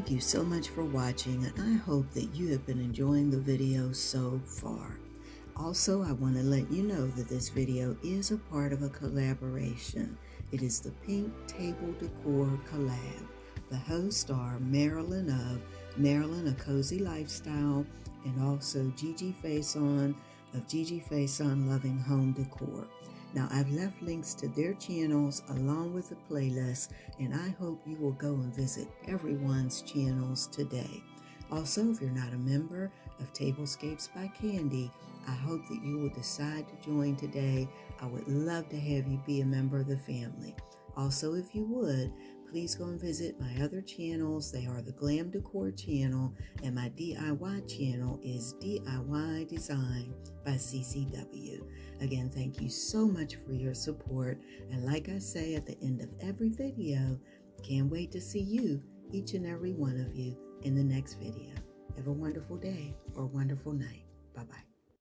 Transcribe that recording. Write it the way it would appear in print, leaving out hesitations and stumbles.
Thank you so much for watching, and I hope that you have been enjoying the video so far. Also, I want to let you know that this video is a part of a collaboration. It is the Pink Décor Collab. The hosts are Marilyn of Marilyn, A Cozy Lifestyle, and also GGFaison of GGFaison LovingHomeDecor. Now, I've left links to their channels along with the playlist, and I hope you will go and visit everyone's channels today. Also, if you're not a member of Tablescapes by Candy, I hope that you will decide to join today. I would love to have you be a member of the family. Also, if you would, please go and visit my other channels. They are the Glam Decor channel, and my DIY channel is DIY Design by CCW. Again, thank you so much for your support. And like I say at the end of every video, can't wait to see you, each and every one of you, in the next video. Have a wonderful day or wonderful night. Bye-bye.